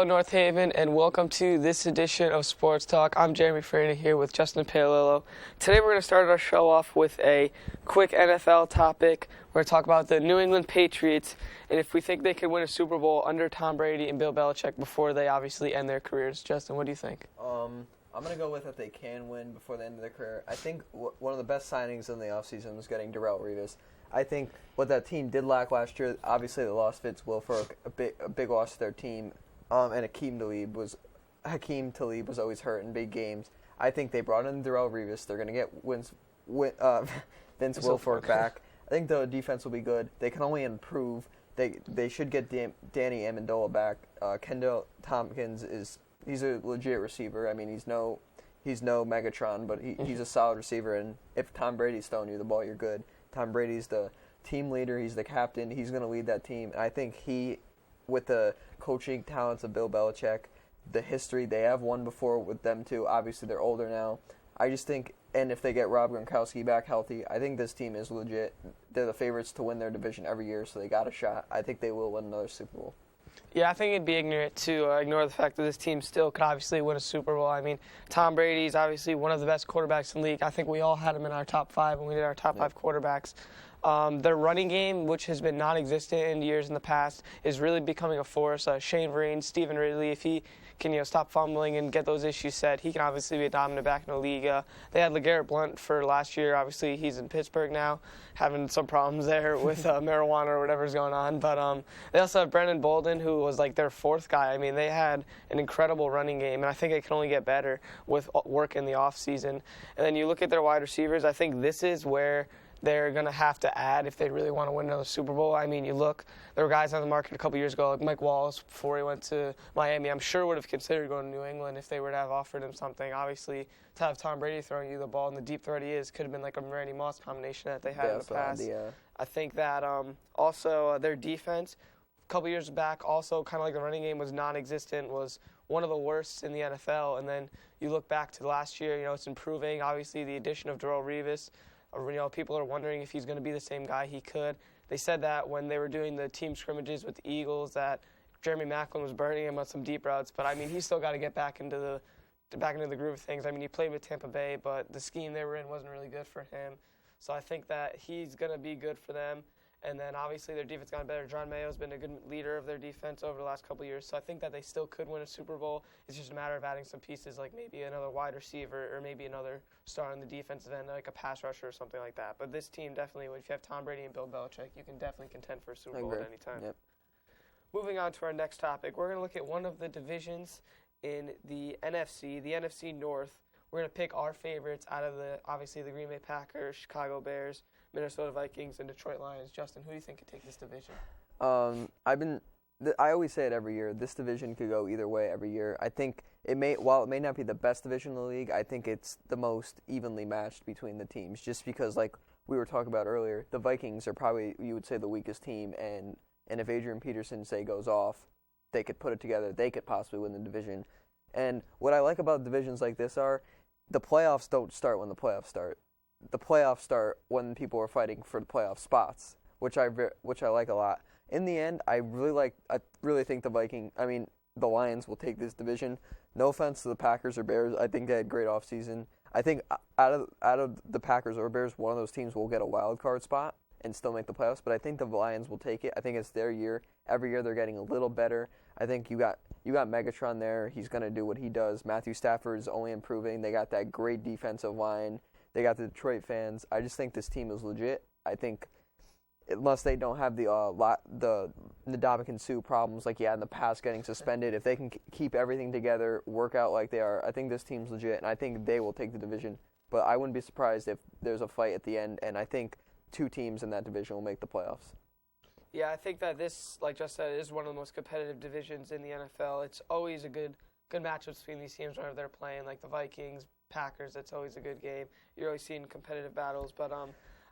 North Haven, and welcome to this edition of Sports Talk. I'm Jeremy Farina here with Justin Paolillo. Today we're going to start our show off with a quick NFL topic. We're going to talk about the New England Patriots, and if we think they could win a Super Bowl under Tom Brady and Bill Belichick before they obviously end their careers. Justin, what do you think? I'm going to go with that they can win before the end of their career. I think one of the best signings in the offseason was getting Darrelle Revis. I think what that team did lack last year, obviously they lost Fitz Wilfork, a big loss to their team, and Hakeem Talib was always hurt in big games. I think they brought in Darrelle Revis. They're going to get Vince Wilfork back. I think the defense will be good. They can only improve. They should get Danny Amendola back. Kendall Tompkins he's a legit receiver. I mean, he's no Megatron, but he's a solid receiver. And if Tom Brady's throwing you the ball, you're good. Tom Brady's the team leader. He's the captain. He's going to lead that team. And I think with the coaching talents of Bill Belichick, the history, they have won before with them too. Obviously, they're older now. I just think, and if they get Rob Gronkowski back healthy, I think this team is legit. They're the favorites to win their division every year, so they got a shot. I think they will win another Super Bowl. Yeah, I think it'd be ignorant to ignore the fact that this team still could obviously win a Super Bowl. I mean, Tom Brady's obviously one of the best quarterbacks in the league. I think we all had him in our top five when we did our top five quarterbacks. Their running game, which has been non-existent in years in the past, is really becoming a force. Shane Vereen, Stephen Ridley, if he can stop fumbling and get those issues set, he can obviously be a dominant back in the league. They had LeGarrette Blount for last year. Obviously, he's in Pittsburgh now, having some problems there with marijuana or whatever's going on. But they also have Brendan Bolden, who was like their fourth guy. I mean, they had an incredible running game, and I think it can only get better with work in the offseason. And then you look at their wide receivers, I think this is where they're going to have to add if they really want to win another Super Bowl. I mean, you look, there were guys on the market a couple years ago, like Mike Wallace, before he went to Miami. I'm sure would have considered going to New England if they were to have offered him something. Obviously, to have Tom Brady throwing you the ball and the deep threat he is, could have been like a Randy Moss combination that they had in the past. I think that also their defense, a couple years back, also kind of like the running game was non-existent, was one of the worst in the NFL. And then you look back to last year, it's improving. Obviously, the addition of Darrelle Revis, people are wondering if he's going to be the same guy he could. They said that when they were doing the team scrimmages with the Eagles that Jeremy Maclin was burning him on some deep routes. But, I mean, he's still got to get back into the groove of things. I mean, he played with Tampa Bay, but the scheme they were in wasn't really good for him. So I think that he's going to be good for them. And then, obviously, their defense got better. John Mayo's been a good leader of their defense over the last couple of years. So I think that they still could win a Super Bowl. It's just a matter of adding some pieces, like maybe another wide receiver or maybe another star on the defensive end, like a pass rusher or something like that. But this team definitely, if you have Tom Brady and Bill Belichick, you can definitely contend for a Super Bowl at any time. Yep. Moving on to our next topic, we're going to look at one of the divisions in the NFC North. We're going to pick our favorites out of obviously the Green Bay Packers, Chicago Bears, Minnesota Vikings, and Detroit Lions. Justin, who do you think could take this division? I always say it every year. This division could go either way every year. I think while it may not be the best division in the league, I think it's the most evenly matched between the teams. Just because, like we were talking about earlier, the Vikings are probably, you would say, the weakest team, and if Adrian Peterson goes off, they could put it together. They could possibly win the division. And what I like about divisions like this are the playoffs don't start when the playoffs start. The playoffs start when people are fighting for the playoff spots, which I like a lot. In the end, I really think the Lions will take this division. No offense to the Packers or Bears, I think they had a great offseason. I think out of the Packers or Bears, one of those teams will get a wild card spot and still make the playoffs, but I think the Lions will take it. I think it's their year. Every year they're getting a little better. I think you got Megatron there. He's going to do what he does. Matthew Stafford is only improving. They got that great defensive line. They got the Detroit fans. I just think this team is legit. I think unless they don't have the Ndamukong Suh problems like in the past getting suspended, if they can keep everything together, work out like they are, I think this team's legit, and I think they will take the division. But I wouldn't be surprised if there's a fight at the end, and I think two teams in that division will make the playoffs. Yeah, I think that this, like Just said, is one of the most competitive divisions in the NFL. It's always a good matchup between these teams whenever they're playing, like the Vikings, Packers. It's always a good game. You're always seeing competitive battles. But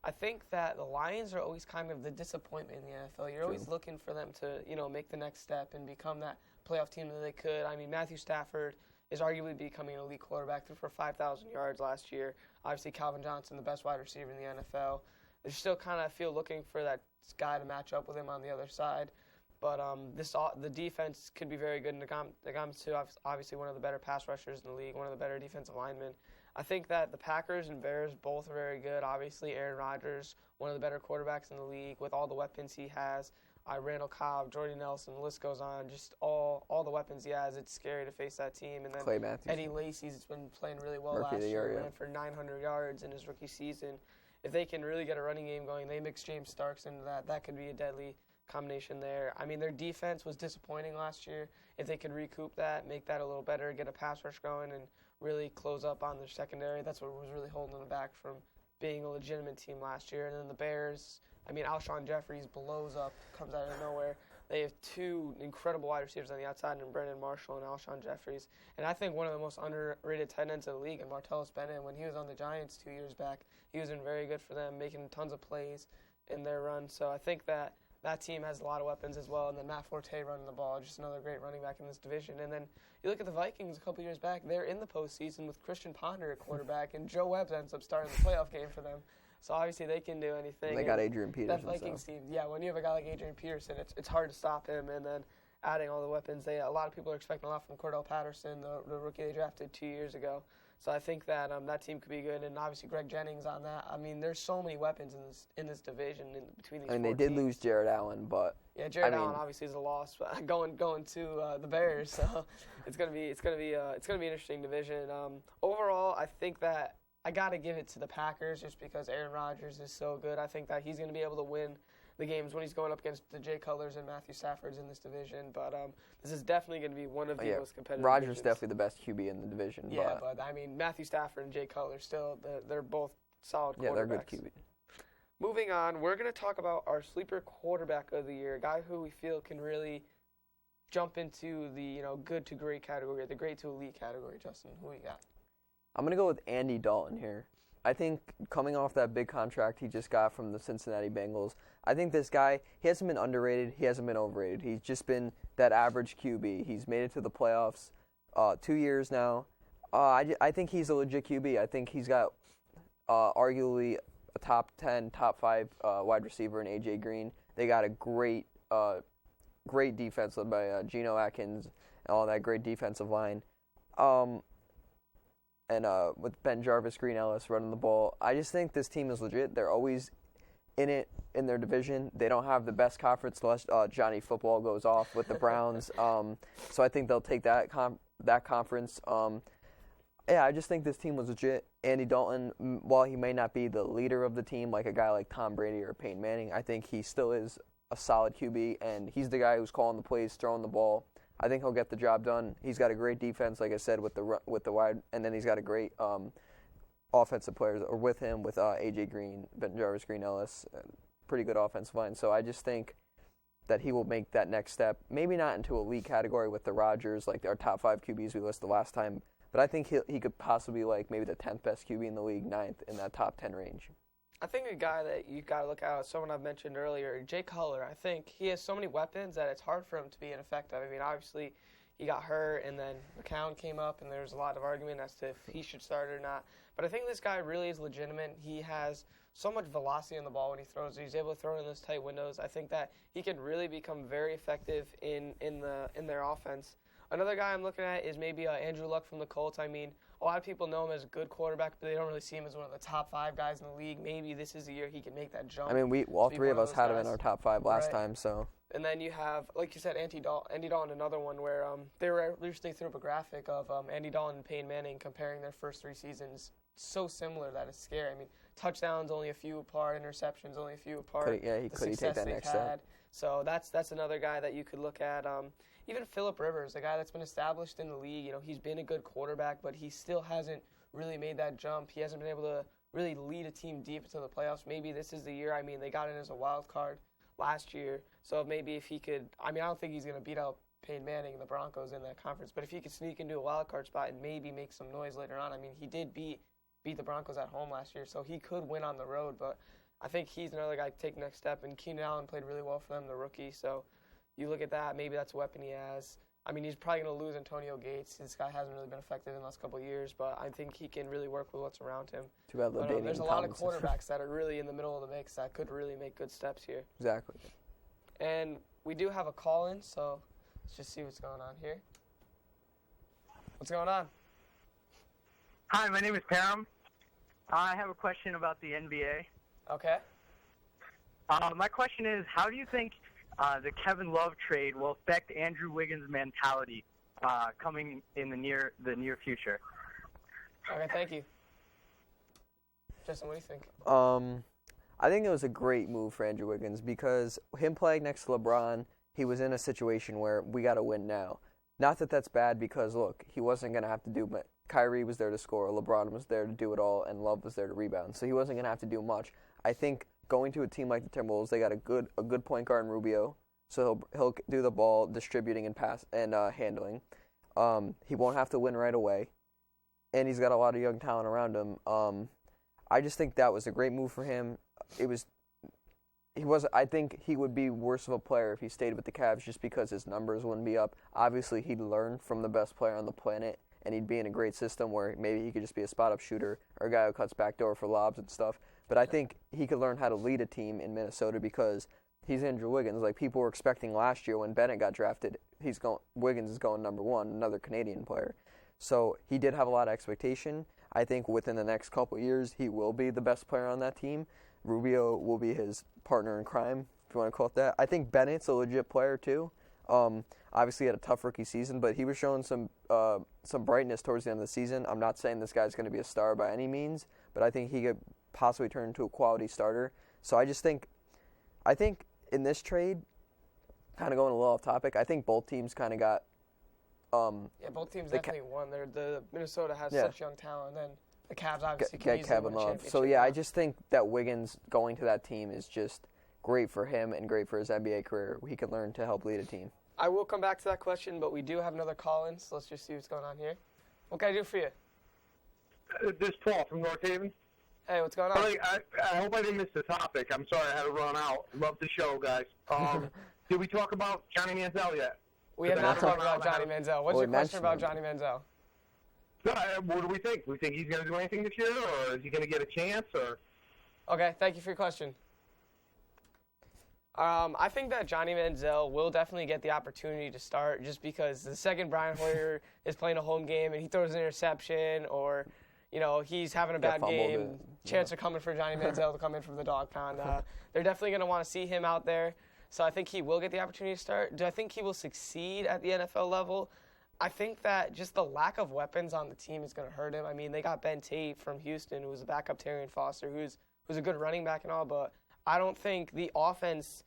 I think that the Lions are always kind of the disappointment in the NFL. You're always looking for them to, make the next step and become that playoff team that they could. I mean, Matthew Stafford is arguably becoming an elite quarterback, threw for 5,000 yards last year. Obviously, Calvin Johnson, the best wide receiver in the NFL. They still kind of feel looking for that guy to match up with him on the other side. But the defense could be very good. Ndamukong, obviously one of the better pass rushers in the league, one of the better defensive linemen. I think that the Packers and Bears both are very good. Obviously, Aaron Rodgers, one of the better quarterbacks in the league with all the weapons he has. Randall Cobb, Jordy Nelson, the list goes on. Just all the weapons he has. It's scary to face that team. And then Clay Matthews. Eddie Lacy's been playing really well Rookie last year. yeah. Ran for 900 yards in his rookie season. If they can really get a running game going, they mix James Starks into that. That could be a deadly combination there. I mean, their defense was disappointing last year. If they could recoup that, make that a little better, get a pass rush going, and really close up on their secondary, that's what was really holding them back from being a legitimate team last year. And then the Bears, I mean, Alshon Jeffries blows up, comes out of nowhere. They have two incredible wide receivers on the outside, and Brandon Marshall and Alshon Jeffries. And I think one of the most underrated tight ends in the league, and Martellus Bennett, when he was on the Giants 2 years back, he was in very good for them, making tons of plays in their run. So I think that team has a lot of weapons as well. And then Matt Forte running the ball, just another great running back in this division. And then you look at the Vikings a couple years back, they're in the postseason with Christian Ponder at quarterback, and Joe Webb ends up starting the playoff game for them. So obviously they can do anything. And they got Adrian Peterson. That Vikings team, yeah, when you have a guy like Adrian Peterson, it's hard to stop him. And then adding all the weapons, a lot of people are expecting a lot from Cordell Patterson, the rookie they drafted 2 years ago. So I think that that team could be good, and obviously Greg Jennings on that. I mean, there's so many weapons in this division between these. I mean, four they did teams. lose Jared Allen, but yeah, Jared Allen obviously is a loss, but going to the Bears, so it's gonna be an interesting division. Overall, I think that I gotta give it to the Packers just because Aaron Rodgers is so good. I think that he's gonna be able to win the games when he's going up against the Jay Cutlers and Matthew Staffords in this division. But this is definitely going to be one of the most competitive Rodgers divisions. Definitely the best QB in the division. Yeah, but I mean, Matthew Stafford and Jay Cutler still, they're both solid quarterbacks. Yeah, they're good QB. Moving on, we're going to talk about our sleeper quarterback of the year, a guy who we feel can really jump into the good to great category, the great to elite category. Justin, who you got? I'm going to go with Andy Dalton here. I think coming off that big contract he just got from the Cincinnati Bengals, I think this guy, he hasn't been underrated, he hasn't been overrated. He's just been that average QB. He's made it to the playoffs 2 years now. I think he's a legit QB. I think he's got arguably a top 10, top 5 wide receiver in A.J. Green. They got a great defense led by Geno Atkins and all that great defensive line. And with Ben Jarvis, Green Ellis running the ball, I just think this team is legit. They're always in it in their division. They don't have the best conference unless Johnny Football goes off with the Browns. So I think they'll take that conference. I just think this team was legit. Andy Dalton, while he may not be the leader of the team like a guy like Tom Brady or Peyton Manning, I think he still is a solid QB, and he's the guy who's calling the plays, throwing the ball. I think he'll get the job done. He's got a great defense, like I said, with the wide, and then he's got a great offensive players with him, with A.J. Green, Ben Jarvis, Green Ellis, pretty good offensive line. So I just think that he will make that next step. Maybe not into elite category with the Rodgers, like our top 5 QBs we listed last time, but I think he could possibly be like maybe the 10th best QB in the league, 9th in that top 10 range. I think a guy that you got to look at, someone I've mentioned earlier, Jay Cutler. I think he has so many weapons that it's hard for him to be ineffective. I mean, obviously, he got hurt, and then McCown came up, and there's a lot of argument as to if he should start or not. But I think this guy really is legitimate. He has so much velocity on the ball when he throws. He's able to throw in those tight windows. I think that he can really become very effective in their offense. Another guy I'm looking at is maybe Andrew Luck from the Colts. I mean, a lot of people know him as a good quarterback, but they don't really see him as one of the top 5 guys in the league. Maybe this is the year he can make that jump. I mean, all 3 of us had him in our top 5 last time. So. And then you have, like you said, Andy Dalton, another one where they recently threw up a graphic of Andy Dalton and Peyton Manning comparing their first 3 seasons. So similar that it's scary. I mean, touchdowns only a few apart, interceptions only a few apart. He could take that next step. So that's another guy that you could look at. Even Phillip Rivers, a guy that's been established in the league. He's been a good quarterback, but he still hasn't really made that jump. He hasn't been able to really lead a team deep into the playoffs. Maybe this is the year. I mean, they got in as a wild card last year. So maybe if he could, I mean, I don't think he's going to beat out Peyton Manning and the Broncos in that conference, but if he could sneak into a wild card spot and maybe make some noise later on. I mean, he did beat the Broncos at home last year, so he could win on the road, but I think he's another guy to take the next step. And Keenan Allen played really well for them, the rookie, so you look at that, maybe that's a weapon he has. I mean, he's probably going to lose Antonio Gates. This guy hasn't really been effective in the last couple of years, but I think he can really work with what's around him. Too bad there's a lot of quarterbacks that are really in the middle of the mix that could really make good steps here. Exactly. And we do have a call-in, so let's just see what's going on here. What's going on? Hi, my name is Param. I have a question about the NBA. Okay. My question is, how do you think the Kevin Love trade will affect Andrew Wiggins' mentality coming in the near future? Okay, thank you. Justin, what do you think? I think it was a great move for Andrew Wiggins because him playing next to LeBron, he was in a situation where we got to win now. Not that that's bad because, look, he wasn't going to have to do much. Kyrie was there to score, LeBron was there to do it all, and Love was there to rebound. So he wasn't going to have to do much. I think going to a team like the Timberwolves, they got a good point guard in Rubio, so he'll do the ball distributing and pass and handling. He won't have to win right away, and he's got a lot of young talent around him. I just think that was a great move for him. I think he would be worse of a player if he stayed with the Cavs just because his numbers wouldn't be up. Obviously, he'd learn from the best player on the planet, and he'd be in a great system where maybe he could just be a spot-up shooter or a guy who cuts backdoor for lobs and stuff. But I think he could learn how to lead a team in Minnesota because he's Andrew Wiggins. Like people were expecting last year when Bennett got drafted, Wiggins is going number one, another Canadian player. So he did have a lot of expectation. I think within the next couple of years, he will be the best player on that team. Rubio will be his partner in crime, if you want to call it that. I think Bennett's a legit player too. Obviously, he had a tough rookie season, but he was showing some brightness towards the end of the season. I'm not saying this guy's going to be a star by any means, but I think he could possibly turn into a quality starter. So I think in this trade, kind of going a little off topic, I think both teams kind of got. Both teams definitely won. The Minnesota has such young talent, and the Cavs obviously can easily win a championship. So I just think that Wiggins going to that team is just great for him and great for his NBA career. He can learn to help lead a team. I will come back to that question, but we do have another call-in, so let's just see what's going on here. What can I do for you? This is Paul from North Haven. Hey, what's going on? I hope I didn't miss the topic. I'm sorry I had to run out. Love the show, guys. Did we talk about Johnny Manziel yet? We have not talked about Johnny Manziel. What's your question about Johnny Manziel? What do we think? Do we think he's going to do anything this year, or is he going to get a chance? Or Okay, thank you for your question. I think that Johnny Manziel will definitely get the opportunity to start just because the second Brian Hoyer is playing a home game and he throws an interception or, he's having a bad game, chance are coming for Johnny Manziel to come in from the dog pound. They're definitely going to want to see him out there. So I think he will get the opportunity to start. Do I think he will succeed at the NFL level? I think that just the lack of weapons on the team is going to hurt him. I mean, they got Ben Tate from Houston, who was a backup Terrion Foster, who's a good running back and all, but I don't think the offense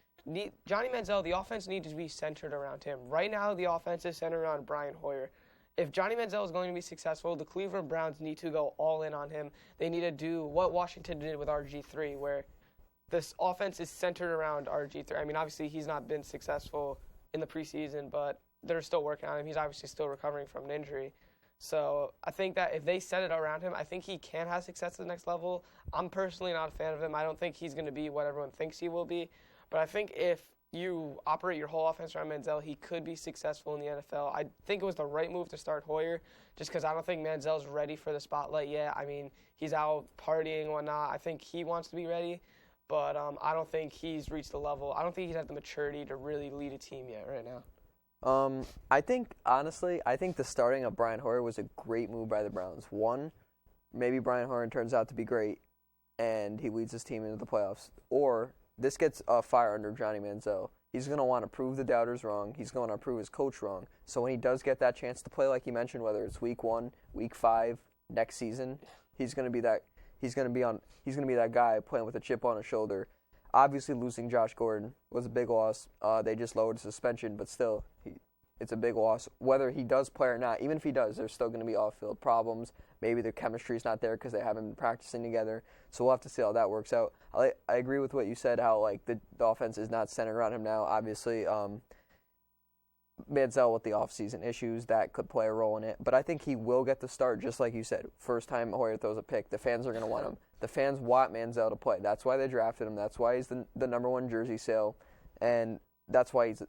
Johnny Manziel, the offense needs to be centered around him. Right now, the offense is centered around Brian Hoyer. If Johnny Manziel is going to be successful, the Cleveland Browns need to go all in on him. They need to do what Washington did with RG3, where this offense is centered around RG3. I mean, obviously, he's not been successful in the preseason, but they're still working on him. He's obviously still recovering from an injury. So I think that if they set it around him, I think he can have success at the next level. I'm personally not a fan of him. I don't think he's going to be what everyone thinks he will be. But I think if you operate your whole offense around Manziel, he could be successful in the NFL. I think it was the right move to start Hoyer just because I don't think Manziel's ready for the spotlight yet. I mean, he's out partying and whatnot. I think he wants to be ready, but I don't think he's reached the level. I don't think he's at the maturity to really lead a team yet right now. I think the starting of Brian Hoyer was a great move by the Browns. One, maybe Brian Hoyer turns out to be great and he leads his team into the playoffs. Or this gets a fire under Johnny Manziel. He's going to want to prove the doubters wrong. He's going to prove his coach wrong. So when he does get that chance to play, like you mentioned, whether it's week 1, week 5, next season, he's going to be that guy playing with a chip on his shoulder. Obviously, losing Josh Gordon was a big loss. They just lowered his suspension, but still, it's a big loss. Whether he does play or not, even if he does, there's still going to be off-field problems. Maybe the chemistry's not there because they haven't been practicing together. So we'll have to see how that works out. I agree with what you said, how the offense is not centered around him now. Obviously, Manziel with the offseason issues, that could play a role in it. But I think he will get the start, just like you said. First time Hoyer throws a pick, the fans are going to want him. The fans want Manziel to play. That's why they drafted him. That's why he's the number 1 jersey sale. And that's why he's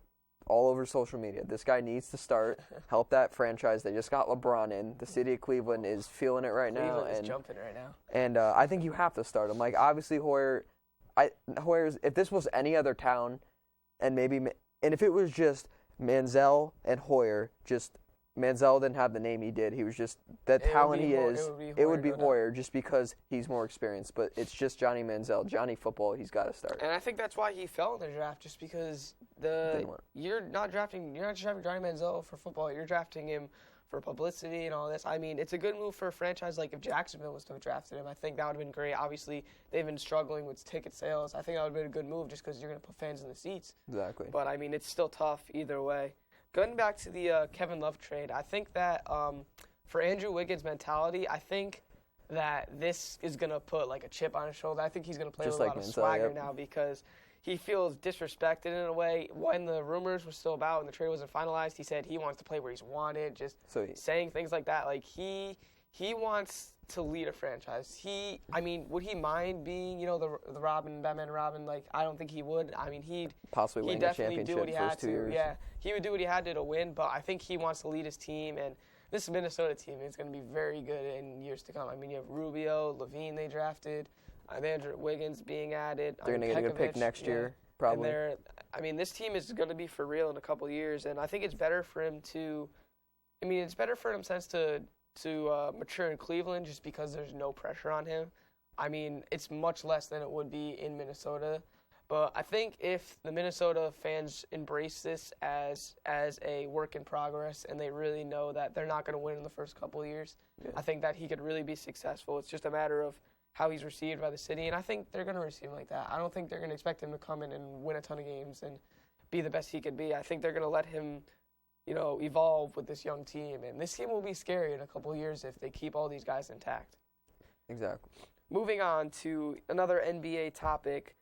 all over social media. This guy needs to start, help that franchise. They just got LeBron in. The city of Cleveland is feeling it right now. Cleveland is jumping right now. And I think you have to start him. Like, obviously, Hoyer's, if this was any other town, and maybe And if it was just Manziel and Hoyer, Manziel didn't have the name he did. He was just the talent he is. It would be Hoyer just because he's more experienced. But it's just Johnny Manziel. Johnny football, he's got to start. And I think that's why he fell in the draft, just because you're not drafting Johnny Manziel for football. You're drafting him for publicity and all this. I mean, it's a good move for a franchise like if Jacksonville was to have drafted him. I think that would have been great. Obviously, they've been struggling with ticket sales. I think that would have been a good move just because you're going to put fans in the seats. Exactly. But, I mean, it's still tough either way. Going back to the Kevin Love trade, I think that for Andrew Wiggins' mentality, I think that this is going to put like a chip on his shoulder. I think he's going to play with a lot of swagger now because he feels disrespected in a way. When the rumors were still about and the trade wasn't finalized, he said he wants to play where he's wanted, saying things like that. Like he wants to lead a franchise. Would he mind being, the Batman Robin? Like, I don't think he would. I mean, he'd possibly win the championship do what he had first 2 to. years. Yeah, he would do what he had to win, but I think he wants to lead his team, and this Minnesota team is going to be very good in years to come. I mean, you have Rubio, Levine they drafted, Andrew Wiggins being added. They're going to get a good pick next year, probably. This team is going to be for real in a couple of years, and I think it's better for him to mature in Cleveland just because there's no pressure on him. I mean, it's much less than it would be in Minnesota. But I think if the Minnesota fans embrace this as a work in progress and they really know that they're not going to win in the first couple of years, I think that he could really be successful. It's just a matter of how he's received by the city, and I think they're going to receive him like that. I don't think they're going to expect him to come in and win a ton of games and be the best he could be. I think they're going to let him evolve with this young team. And this team will be scary in a couple of years if they keep all these guys intact. Exactly. Moving on to another NBA topic.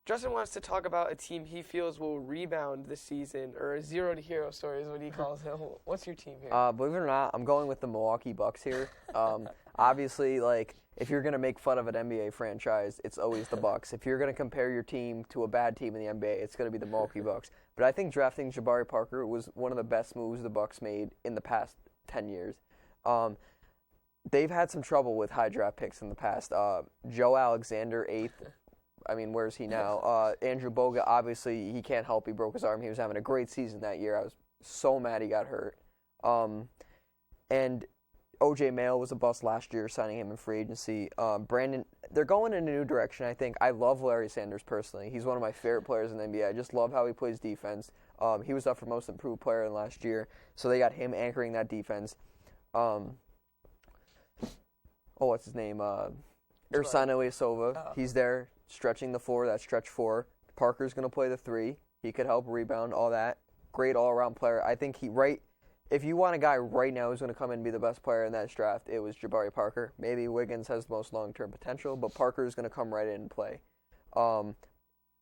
Justin wants to talk about a team he feels will rebound this season, or a zero-to-hero story is what he calls it. What's your team here? Believe it or not, I'm going with the Milwaukee Bucks here. Obviously, if you're going to make fun of an NBA franchise, it's always the Bucks. If you're going to compare your team to a bad team in the NBA, it's going to be the Milwaukee Bucks. But I think drafting Jabari Parker was one of the best moves the Bucks made in the past 10 years. They've had some trouble with high draft picks in the past. Joe Alexander, 8th. I mean, where's he now? Andrew Bogut, obviously, he can't help. He broke his arm. He was having a great season that year. I was so mad he got hurt. And O.J. Mayo was a bust last year, signing him in free agency. Brandon, they're going in a new direction, I think. I love Larry Sanders personally. He's one of my favorite players in the NBA. I just love how he plays defense. He was up for most improved player in last year, so they got him anchoring that defense. What's his name? Ersan Ilyasova. He's there stretching the floor. That's stretch 4. Parker's going to play the 3. He could help rebound, all that. Great all-around player. I think if you want a guy right now who's going to come in and be the best player in that draft, it was Jabari Parker. Maybe Wiggins has the most long-term potential, but Parker is going to come right in and play.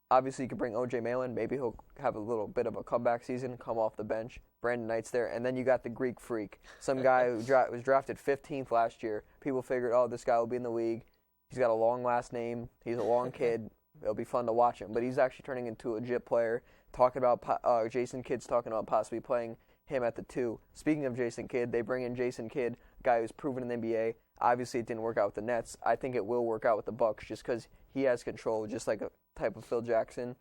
Obviously, you could bring O.J. Mayo in. Maybe he'll have a little bit of a comeback season, come off the bench. Brandon Knight's there. And then you got the Greek Freak, some guy who was drafted 15th last year. People figured, this guy will be in the league. He's got a long last name. He's a long kid. It'll be fun to watch him. But he's actually turning into a legit player. Jason Kidd's talking about possibly playing him at the 2. Speaking of Jason Kidd, they bring in Jason Kidd, a guy who's proven in the NBA. Obviously, it didn't work out with the Nets. I think it will work out with the Bucks just because he has control, just like a type of Phil Jackson.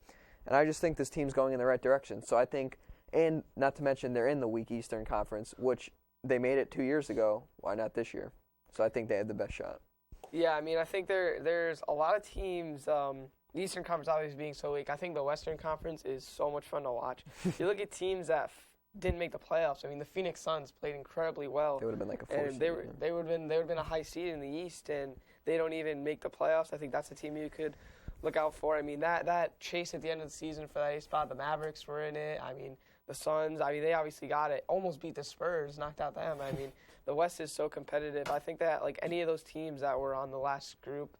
And I just think this team's going in the right direction. So I think, and not to mention they're in the weak Eastern Conference, which they made it 2 years ago. Why not this year? So I think they had the best shot. Yeah, I mean, I think there's a lot of teams. The Eastern Conference obviously being so weak. I think the Western Conference is so much fun to watch. You look at teams that didn't make the playoffs. I mean, the Phoenix Suns played incredibly well. They would have been like a 4 seed. They would have been a high seed in the East, and they don't even make the playoffs. I think that's a team you could look out for. I mean, that chase at the end of the season for that 8th spot, the Mavericks were in it. I mean, the Suns, they obviously got it. Almost beat the Spurs, knocked out them. I mean, the West is so competitive. I think that, any of those teams that were on the last group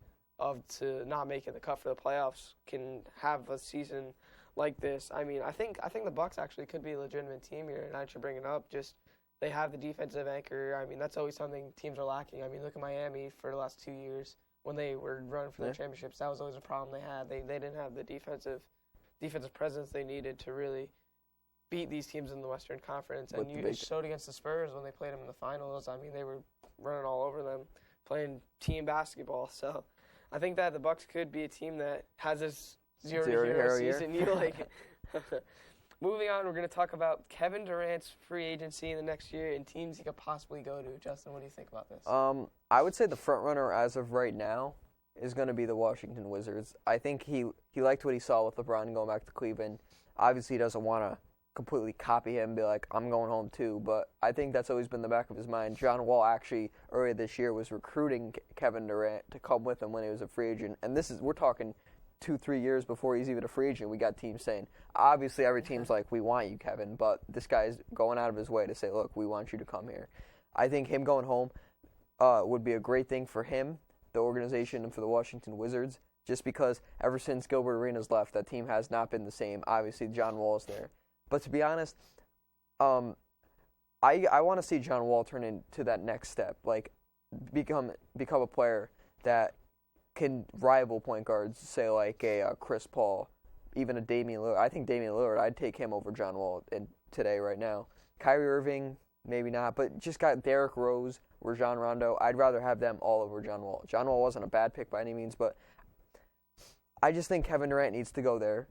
to not making the cut for the playoffs can have a season like this. I mean, I think the Bucks actually could be a legitimate team here, and I should bring it up. Just they have the defensive anchor. I mean, that's always something teams are lacking. I mean, look at Miami for the last 2 years when they were running for their championships. That was always a problem they had. They didn't have the defensive presence they needed to really beat these teams in the Western Conference. And you showed against the Spurs when they played them in the finals. I mean, they were running all over them, playing team basketball. So I think that the Bucks could be a team that has this zero-to-hero season. moving on, we're going to talk about Kevin Durant's free agency in the next year and teams he could possibly go to. Justin, what do you think about this? I would say the front runner as of right now is going to be the Washington Wizards. I think he liked what he saw with LeBron going back to Cleveland. Obviously, he doesn't want to completely copy him and be like, I'm going home too, but I think that's always been the back of his mind. John Wall actually earlier this year was recruiting Kevin Durant to come with him when he was a free agent, and we're talking 2-3 years before he's even a free agent. We got teams saying, obviously every team's like, we want you, Kevin, but this guy's going out of his way to say, look, we want you to come here. I think him going home would be a great thing for him, the organization, and for the Washington Wizards, just because ever since Gilbert Arenas left, that team has not been the same. Obviously, John Wall's there. But to be honest, I want to see John Wall turn into that next step, like become a player that can rival point guards, say like a Chris Paul, even a Damian Lillard. I think Damian Lillard, I'd take him over John Wall today right now. Kyrie Irving, maybe not, but just got Derrick Rose, Rajon Rondo. I'd rather have them all over John Wall. John Wall wasn't a bad pick by any means, but I just think Kevin Durant needs to go there.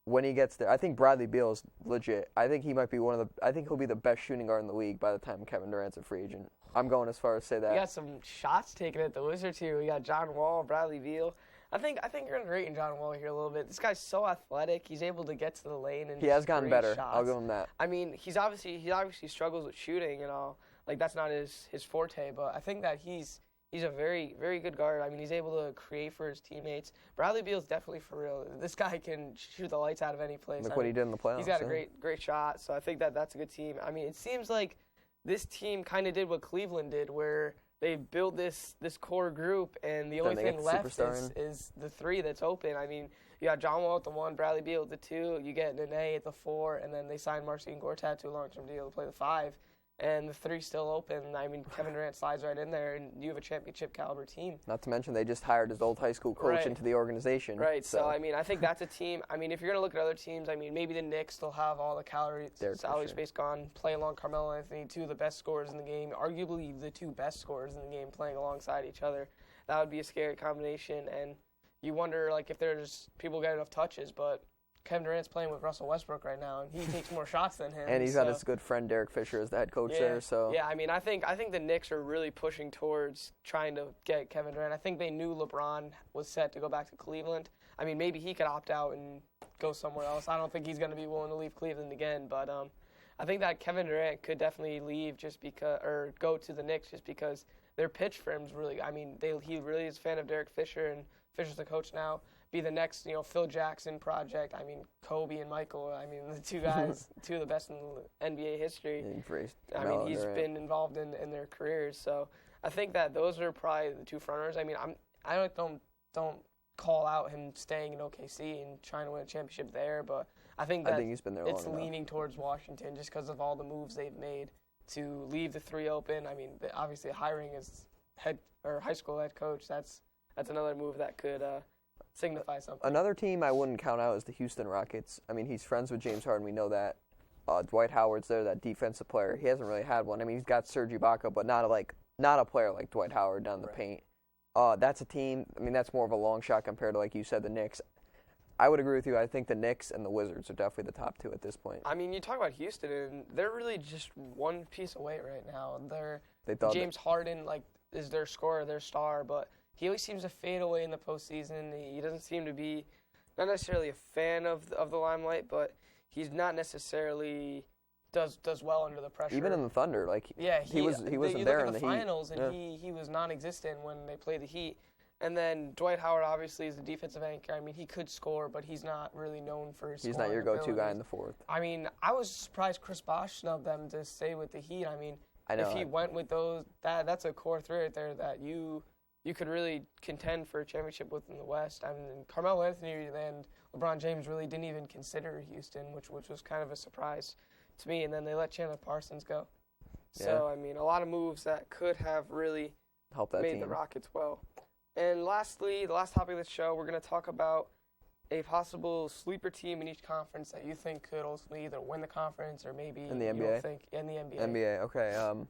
When he gets there, I think Bradley Beal is legit. I think he might be I think he'll be the best shooting guard in the league by the time Kevin Durant's a free agent. I'm going as far as say that. We got some shots taken at the Wizards here. We got John Wall, Bradley Beal. I think you're underrating John Wall here a little bit. This guy's so athletic. He's able to get to the lane and he has gotten better. Shots. I'll give him that. I mean, he obviously struggles with shooting and all. Like that's not his forte, but I think that he's a very, very good guard. I mean, he's able to create for his teammates. Bradley Beal's definitely for real. This guy can shoot the lights out of any place. Look what he did in the playoffs. He's got a great shot, so I think that's a good team. I mean, it seems like this team kind of did what Cleveland did, where they built this core group, and the only thing left is the three that's open. I mean, you got John Wall at the 1, Bradley Beal at the 2, you get Nene at the 4, and then they signed Marcin Gortat to a long-term deal to play the 5. And the 3's still open. I mean, Kevin Durant slides right in there, and you have a championship-caliber team. Not to mention they just hired his old high school coach into the organization. Right, so, I mean, I think that's a team. I mean, if you're going to look at other teams, I mean, maybe the Knicks, they'll have all the salary space gone, play along Carmelo Anthony, 2 of the best scorers in the game, arguably the 2 best scorers in the game playing alongside each other. That would be a scary combination, and you wonder, like, if there's people get enough touches, but Kevin Durant's playing with Russell Westbrook right now, and he takes more shots than him. And he's got his good friend Derek Fisher as the head coach there. So yeah, I mean, I think the Knicks are really pushing towards trying to get Kevin Durant. I think they knew LeBron was set to go back to Cleveland. I mean, maybe he could opt out and go somewhere else. I don't think he's going to be willing to leave Cleveland again, but I think that Kevin Durant could definitely leave or go to the Knicks just because their pitch for him is really. I mean, he really is a fan of Derek Fisher, and Fisher's the coach now. Be the next, Phil Jackson project. I mean, Kobe and Michael. I mean, the 2 guys, 2 of the best in NBA history. I mean, he's been involved in their careers. So I think that those are probably the 2 frontrunners. I mean, I don't call out him staying in OKC and trying to win a championship there, but I think he's been there it's long leaning towards Washington just because of all the moves they've made to leave the 3 open. I mean, obviously hiring his high school head coach. That's another move that could signify something. Another team I wouldn't count out is the Houston Rockets. I mean, he's friends with James Harden. We know that. Dwight Howard's there, that defensive player. He hasn't really had one. I mean, he's got Serge Ibaka, but not a player like Dwight Howard down the paint. That's a team. I mean, that's more of a long shot compared to, like you said, the Knicks. I would agree with you. I think the Knicks and the Wizards are definitely the top 2 at this point. I mean, you talk about Houston, and they're really just one piece away right now. James Harden is their scorer, their star, but he always seems to fade away in the postseason. He doesn't seem to be not necessarily a fan of the limelight, but he's not necessarily does well under the pressure. Even in the Thunder, he wasn't there in the finals, Heat. And he was non-existent when they played the Heat. And then Dwight Howard obviously is the defensive anchor. I mean, he could score, but he's not really known for his. He's not your go-to guy in the 4th. I mean, I was surprised Chris Bosh snubbed them to stay with the Heat. I mean, if he went with those, that's a core 3 right there that you could really contend for a championship with in the West. I mean, Carmelo Anthony and LeBron James really didn't even consider Houston, which was kind of a surprise to me. And then they let Chandler Parsons go. Yeah. So, I mean, a lot of moves that could have really helped that made team. The Rockets well. And lastly, the last topic of the show, we're going to talk about a possible sleeper team in each conference that you think could ultimately either win the conference or maybe in the NBA. In the NBA. NBA, okay.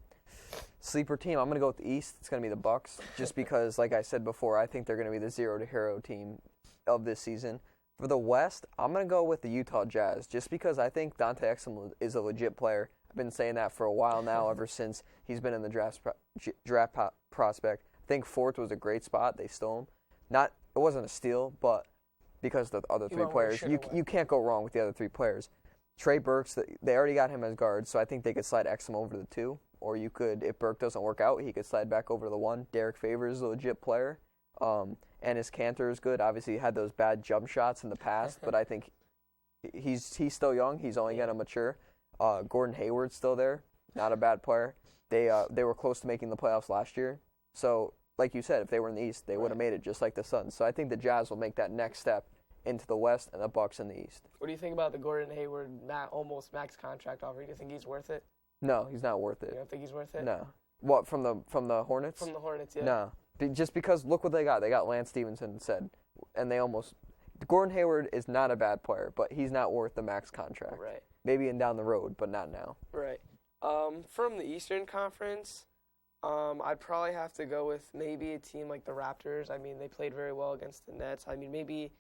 Sleeper team, I'm going to go with the East. It's going to be the Bucks, just because, like I said before, I think they're going to be the zero-to-hero team of this season. For the West, I'm going to go with the Utah Jazz just because I think Dante Exum is a legit player. I've been saying that for a while now, ever since he's been in the draft prospect. I think fourth was a great spot. They stole him. It wasn't a steal, but because the other three players, you can't go wrong with the other three players. Trey Burks, they already got him as guard, so I think they could slide Exum over to the 2. Or you could, if Burke doesn't work out, he could slide back over to the 1. Derek Favors is a legit player. Enes Kanter is good. Obviously, he had those bad jump shots in the past, but I think he's still young. He's only going to mature. Gordon Hayward's still there. Not a bad player. They were close to making the playoffs last year. So, like you said, if they were in the East, they would have made it just like the Suns. So I think the Jazz will make that next step into the West and the Bucks in the East. What do you think about the Gordon Hayward almost max contract offer? Do you think he's worth it? No, he's not worth it. You don't think he's worth it? No. What, from the Hornets? From the Hornets, yeah. No. Just because look what they got. They got Lance Stevenson instead. And Gordon Hayward is not a bad player, but he's not worth the max contract. Right. Maybe down the road, but not now. Right. From the Eastern Conference, I'd probably have to go with maybe a team like the Raptors. I mean, they played very well against the Nets. I mean, you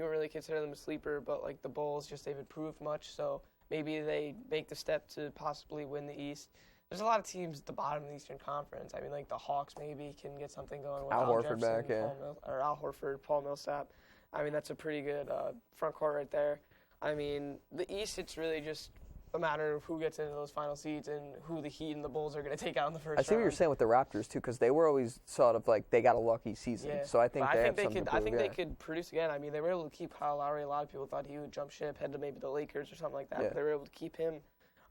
don't really consider them a sleeper, but like the Bulls, they've improved much, so maybe they make the step to possibly win the East. There's a lot of teams at the bottom of the Eastern Conference. I mean, like the Hawks maybe can get something going with Al Horford Jefferson, back, yeah. Al Horford, Paul Millsap. I mean, that's a pretty good front court right there. I mean, the East, it's really just a matter of who gets into those final seeds and who the Heat and the Bulls are going to take out in the first round. I see what you're saying with the Raptors, too, because they were always sort of like they got a lucky season. Yeah. So I think they have something to prove. I think they could produce again. I mean, they were able to keep Kyle Lowry. A lot of people thought he would jump ship, head to maybe the Lakers or something like that. Yeah. But they were able to keep him.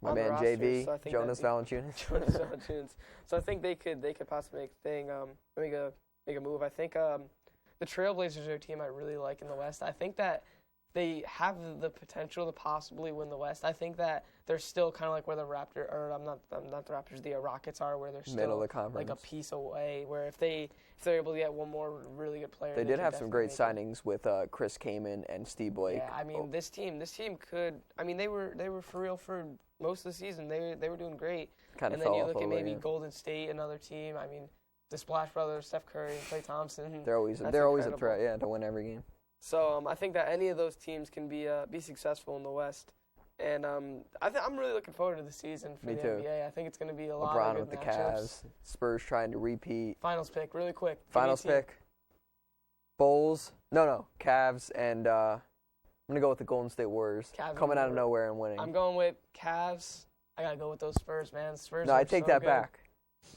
My on man the roster, JV, so Jonas Valanciunas. Jonas Valanciunas. So I think they could possibly make a thing, make a move. I think the Trailblazers are a team I really like in the West. I think that they have the potential to possibly win the West. I think that they're still kind of like where the Raptors, or I'm not the Raptors, the Rockets are, where they're still middle of the conference, like a piece away. Where if they're able to get one more really good player, they did have some great signings with Chris Kaman and Steve Blake. Yeah, I mean this team could. I mean they were for real for most of the season. They were doing great. Kind of and then fell you off look at maybe yeah. Golden State, another team. I mean the Splash Brothers, Steph Curry, and Klay Thompson. They're always a threat, yeah, to win every game. So I think that any of those teams can be successful in the West, and I'm really looking forward to the season for Me the too. NBA. I think it's going to be a lot LeBron of good with the matchups. Cavs, Spurs trying to repeat. Finals pick, really quick. Finals pick. Bulls. No, Cavs, and I'm gonna go with the Golden State Warriors coming out of nowhere and winning. I'm going with Cavs. I gotta go with those Spurs, man. Spurs. No, I take that good. back.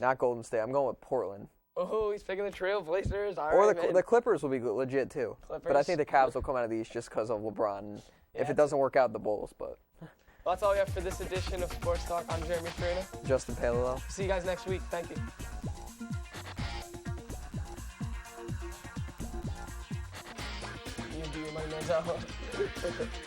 Not Golden State. I'm going with Portland. Oh, he's picking the Trailblazers. All or right, the Clippers will be legit too. Clippers. But I think the Cavs will come out of the East just because of LeBron. Yeah, if it doesn't work out, the Bulls. But well, that's all we have for this edition of Sports Talk. I'm Jeremy Farina. Justin Palillo. See you guys next week. Thank you. You do your money man's out.